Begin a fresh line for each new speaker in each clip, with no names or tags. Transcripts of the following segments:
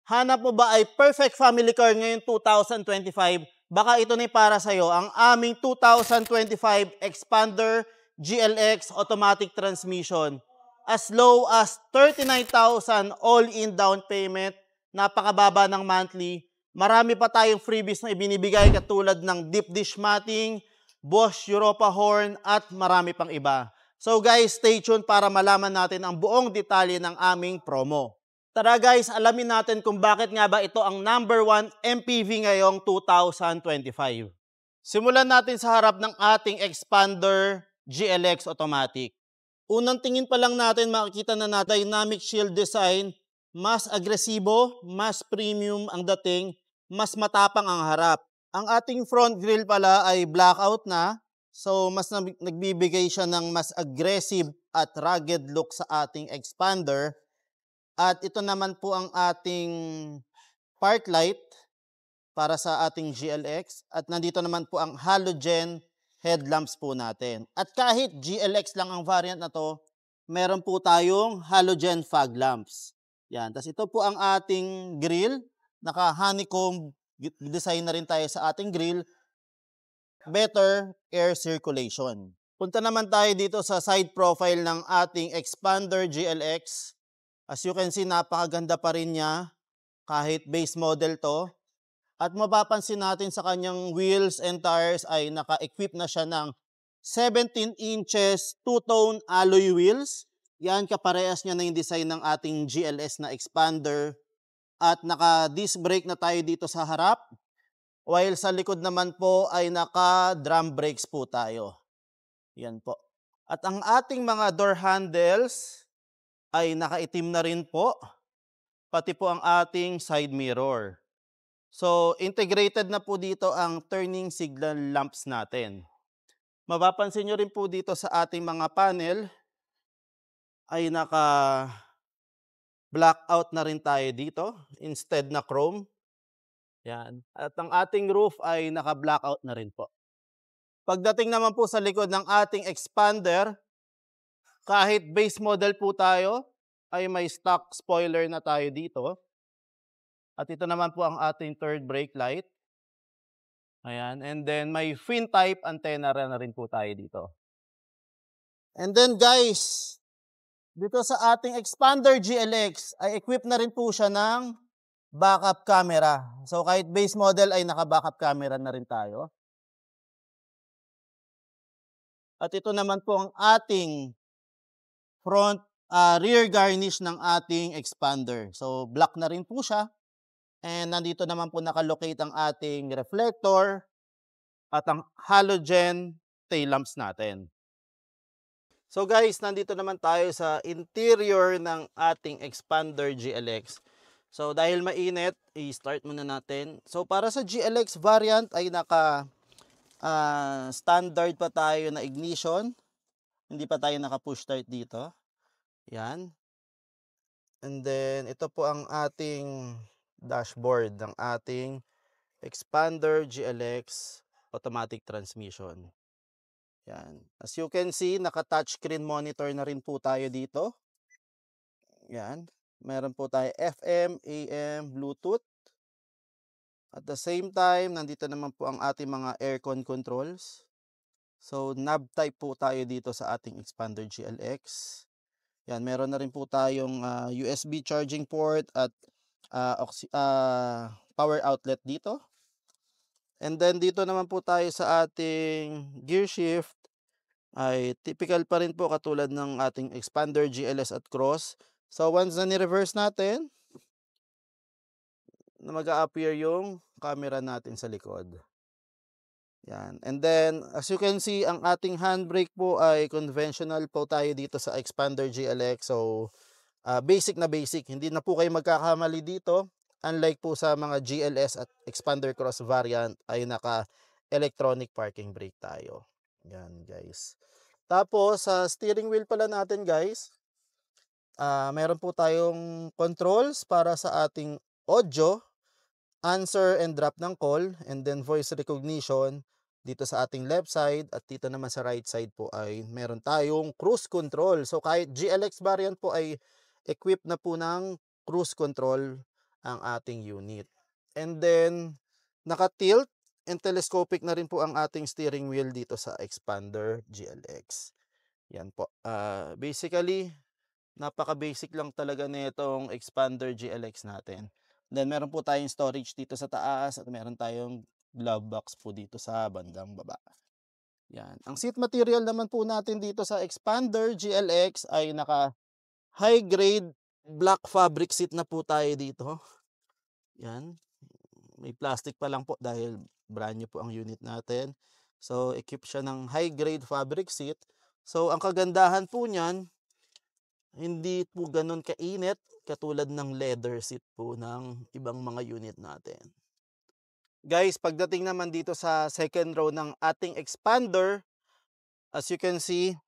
Hanap mo ba ay perfect family car ngayong 2025? Baka ito na yung para sa'yo, ang aming 2025 Expander GLX Automatic Transmission. As low as 39,000 all-in down payment, napakababa ng monthly. Marami pa tayong freebies na ibinibigay katulad ng deep dish matting, Bosch Europa horn, at marami pang iba. So guys, stay tuned para malaman natin ang buong detalye ng aming promo. Tara guys, alamin natin kung bakit nga ba ito ang number 1 MPV ngayong 2025. Simulan natin sa harap ng ating Expander GLX Automatic. Unang tingin pa lang natin makikita na dynamic shield design, mas agresibo, mas premium ang dating, mas matapang ang harap. Ang ating front grille pala ay blackout na, so mas nagbibigay siya ng mas aggressive at rugged look sa ating Expander. At ito naman po ang ating park light para sa ating GLX. At nandito naman po ang halogen headlamps po natin. At kahit GLX lang ang variant na to, meron po tayong halogen fog lamps. Yan. Tapos ito po ang ating grill. Naka-honeycomb design na rin tayo sa ating grill. Better air circulation. Punta naman tayo dito sa side profile ng ating Expander GLX. As you can see, napakaganda pa rin niya kahit base model to. At mapapansin natin sa kanyang wheels and tires ay naka-equip na siya ng 17 inches two-tone alloy wheels. Yan, kaparehas niya na yung design ng ating GLS na Expander. At naka-disc brake na tayo dito sa harap. While sa likod naman po ay naka-drum brakes po tayo. Yan po. At ang ating mga door handles ay nakaitim na rin po, pati po ang ating side mirror. So, integrated na po dito ang turning signal lamps natin. Mapapansin nyo rin po dito sa ating mga panel, ay naka-blackout na rin tayo dito, instead na chrome. Yan. At ang ating roof ay naka-blackout na rin po. Pagdating naman po sa likod ng ating Expander, kahit base model po tayo, ay may stock spoiler na tayo dito. At ito naman po ang ating third brake light. Ayan. And then may fin type antenna na rin po tayo dito. And then guys, dito sa ating Expander GLX ay equipped na rin po siya ng backup camera. So kahit base model ay naka-backup camera na rin tayo. At ito naman po ang ating front rear garnish ng ating Expander. So black na rin po siya. And nandito naman po nakalocate ang ating reflector at ang halogen tail lamps natin. So guys, nandito naman tayo sa interior ng ating Expander GLX. So dahil mainit, i-start muna natin. So para sa GLX variant ay standard pa tayo na ignition. Hindi pa tayo naka-push start dito. Yan. And then ito po ang ating dashboard ng ating Expander GLX automatic transmission. Yan. As you can see, naka-touchscreen monitor na rin po tayo dito. Yan. Meron po tayo FM, AM, Bluetooth. At the same time, nandito naman po ang ating mga aircon controls. So, knob type po tayo dito sa ating Expander GLX. Yan, meron na rin po tayong USB charging port at power outlet dito. And then dito naman po tayo sa ating gear shift ay typical pa rin po katulad ng ating Expander GLS at Cross. So once na ni-reverse natin, na mag-a-appear yung camera natin sa likod. Yan. And then as you can see, ang ating handbrake po ay conventional po tayo dito sa Expander GLX. So basic na basic. Hindi na po kayo magkakamali dito. Unlike po sa mga GLS at Expander Cross variant ay naka-electronic parking brake tayo. Yan guys. Tapos sa steering wheel pala natin guys, meron po tayong controls para sa ating audio, answer and drop ng call, and then voice recognition dito sa ating left side. At dito naman sa right side po ay meron tayong cruise control. So kahit GLX variant po ay equipped na po ng cruise control. ang ating unit. And then, naka-tilt and telescopic na rin po ang ating steering wheel dito sa Xpander GLX. Yan po. Basically, napaka-basic lang talaga nitong Xpander GLX natin. Then, meron po tayong storage dito sa taas at meron tayong glove box po dito sa bandang baba. Yan. Ang seat material naman po natin dito sa Xpander GLX ay naka high grade black fabric seat na po tayo dito. Yan. May plastic pa lang po dahil brand new po ang unit natin. So, equip siya ng high grade fabric seat. So, ang kagandahan po niyan, hindi po ganun kainit katulad ng leather seat po ng ibang mga unit natin. Guys, pagdating naman dito sa second row ng ating Xpander, as you can see,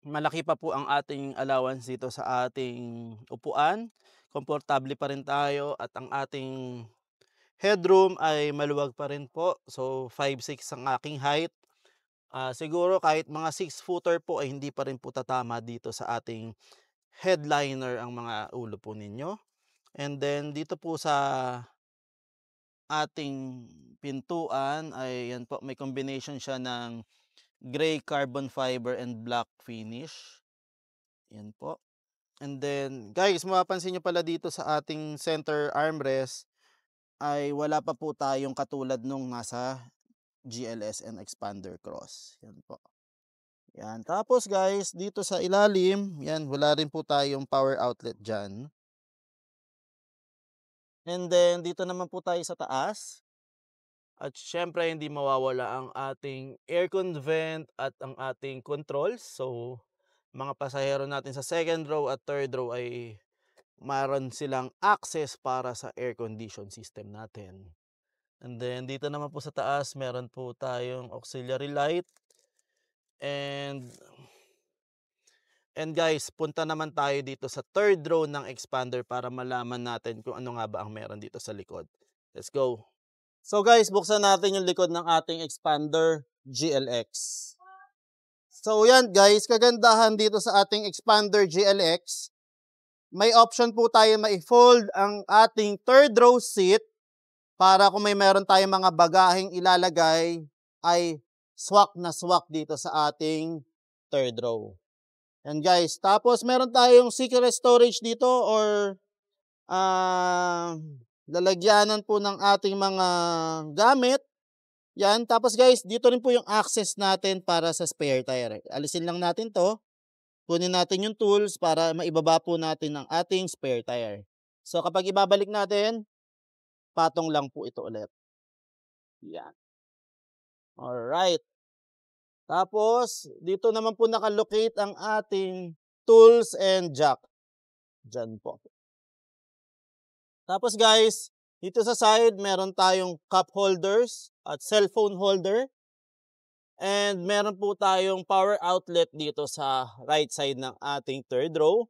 malaki pa po ang ating allowance dito sa ating upuan. Komportable pa rin tayo at ang ating headroom ay maluwag pa rin po. So 5'6" ang aking height. Siguro kahit mga 6-footer po ay hindi pa rin po tatama dito sa ating headliner ang mga ulo po ninyo. And then dito po sa ating pintuan ay yan po, may combination siya ng gray carbon fiber and black finish. Yan po. And then guys, mapapansin nyo pala dito sa ating center armrest ay wala pa po tayong katulad nung nasa GLS and Xpander Cross. Yan po. Yan. Tapos guys, dito sa ilalim, yan, wala rin po tayong power outlet dyan. And then, dito naman po tayo sa taas. At syempre, hindi mawawala ang ating aircon vent at ang ating controls. So, mga pasahero natin sa second row at third row ay mayroon silang access para sa air condition system natin. And then, dito naman po sa taas, meron po tayong auxiliary light. And guys, punta naman tayo dito sa third row ng Xpander para malaman natin kung ano nga ba ang meron dito sa likod. Let's go! So guys, buksan natin yung likod ng ating Xpander GLX. So yan guys, kagandahan dito sa ating Xpander GLX, may option po tayo ma-fold ang ating third row seat para kung may meron tayong mga bagaheng ilalagay ay swak na swak dito sa ating third row. And guys, tapos meron tayong secret storage dito or lalagyanan po ng ating mga gamit. Yan, tapos guys, dito rin po yung access natin para sa spare tire. Alisin lang natin to. Kunin natin yung tools para maibaba po natin ang ating spare tire. So kapag ibabalik natin, patong lang po ito ulit. Yan. Alright. Tapos, dito naman po nakalocate ang ating tools and jack. Diyan po. Tapos guys, dito sa side, meron tayong cup holders at cellphone holder. And meron po tayong power outlet dito sa right side ng ating third row.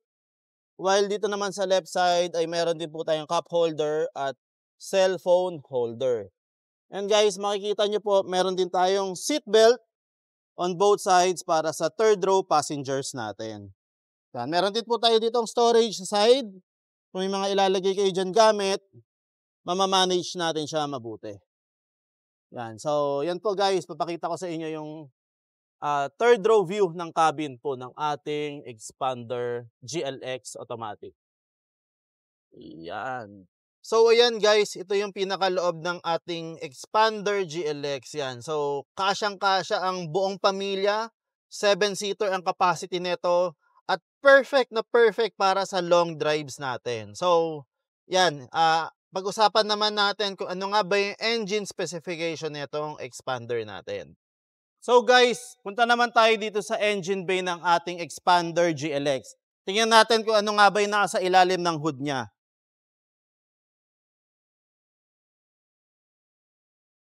While dito naman sa left side ay meron din po tayong cup holder at cellphone holder. And guys, makikita nyo po, meron din tayong seat belt on both sides para sa third row passengers natin. Yan. Meron din po tayo ditong storage sa side. Kung may mga ilalagay kayo dyan gamit, mamamanage natin siya mabuti. Yan. So, yan po guys, papakita ko sa inyo yung third row view ng cabin po ng ating Xpander GLX Automatic. Yan. So, ayan guys, ito yung pinakaloob ng ating Xpander GLX. Yan. So, kasyang-kasya ang buong pamilya. 7-seater ang capacity nito. At perfect na perfect para sa long drives natin. So, yan. Pag-usapan naman natin kung ano nga ba yung engine specification nitong Xpander natin. So guys, punta naman tayo dito sa engine bay ng ating Xpander GLX. Tingnan natin kung ano nga ba yung nasa ilalim ng hood niya.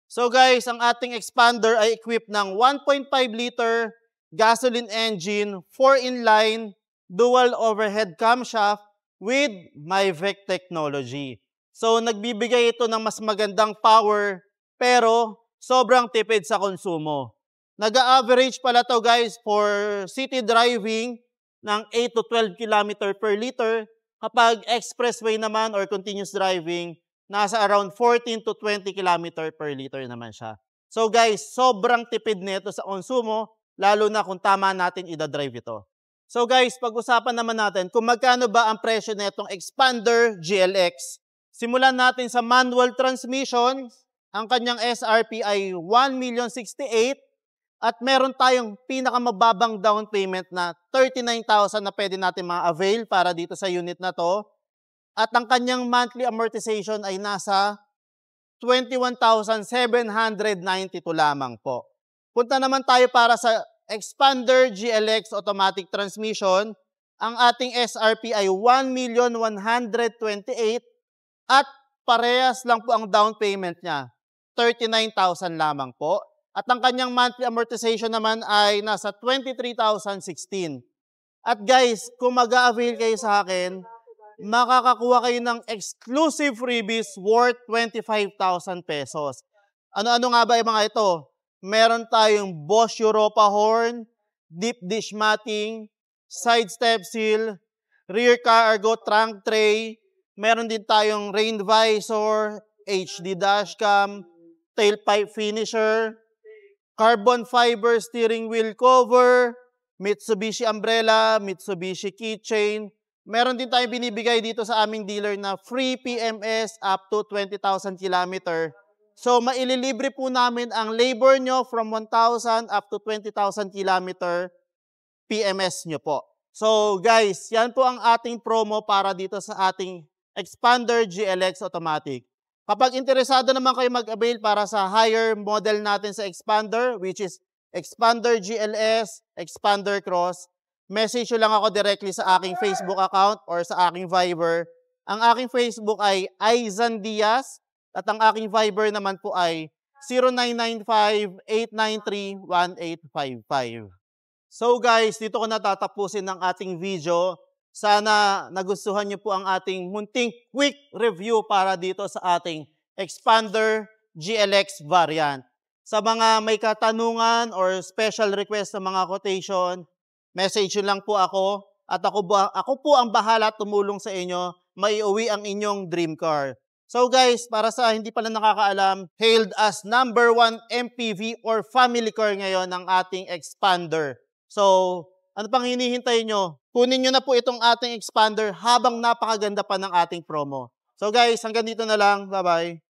So guys, ang ating Xpander ay equipped ng 1.5 liter gasoline engine, 4-in-line, dual overhead camshaft with MyVec technology. So nagbibigay ito ng mas magandang power pero sobrang tipid sa konsumo. Nag-average pala to guys for city driving ng 8 to 12 km per liter Kapag expressway naman or continuous driving, nasa around 14 to 20 kilometer per liter naman siya. So guys, sobrang tipid nito sa konsumo, lalo na kung tama natin ida-drive ito. So guys, pag-usapan naman natin kung magkano ba ang presyo nitong Expander GLX. Simulan natin sa manual transmission. Ang kanyang SRP ay 1,068,000 at meron tayong pinakamababang down payment na 39,000 na pwede natin ma-avail para dito sa unit na to. At ang kanyang monthly amortization ay nasa 21,792 lamang po. Punta naman tayo para sa Expander GLX automatic transmission. Ang ating SRP ay 1,128,000 at parehas lang po ang down payment niya. 39,000 lamang po. At ang kanyang monthly amortization naman ay nasa 23,016. At guys, kung mag-a-avail kayo sa akin, makakakuha kayo ng exclusive freebies worth 25,000 pesos. Ano-ano nga ba yung mga ito? Meron tayong Bosch Europa horn, deep dish matting, side step seal, rear cargo trunk tray, meron din tayong rain visor, HD dashcam, tailpipe finisher, carbon fiber steering wheel cover, Mitsubishi umbrella, Mitsubishi keychain. Meron din tayong binibigay dito sa aming dealer na free PMS up to 20,000 kilometer. So, maililibre po namin ang labor nyo from 1,000 up to 20,000 kilometer PMS nyo po. So, guys, yan po ang ating promo para dito sa ating Expander GLX Automatic. Kapag interesado naman kayo mag-avail para sa higher model natin sa Expander, which is Expander GLS, Expander Cross, message nyo lang ako directly sa aking Facebook account or sa aking Viber. Ang aking Facebook ay Aizan Diaz at ang aking Viber naman po ay 0995-893-1855. So guys, dito ko natatapusin ang ating video. Sana nagustuhan niyo po ang ating munting quick review para dito sa ating Expander GLX variant. Sa mga may katanungan or special request sa mga quotation, message nyo lang po ako at ako po ang bahala tumulong sa inyo maiuwi ang inyong dream car. So guys, para sa hindi pala nakakaalam, hailed as #1 MPV or family car ngayon ng ating Expander. So, ano pang hinihintay nyo? Kunin nyo na po itong ating Expander habang napakaganda pa ng ating promo. So guys, hanggang dito na lang. Bye-bye.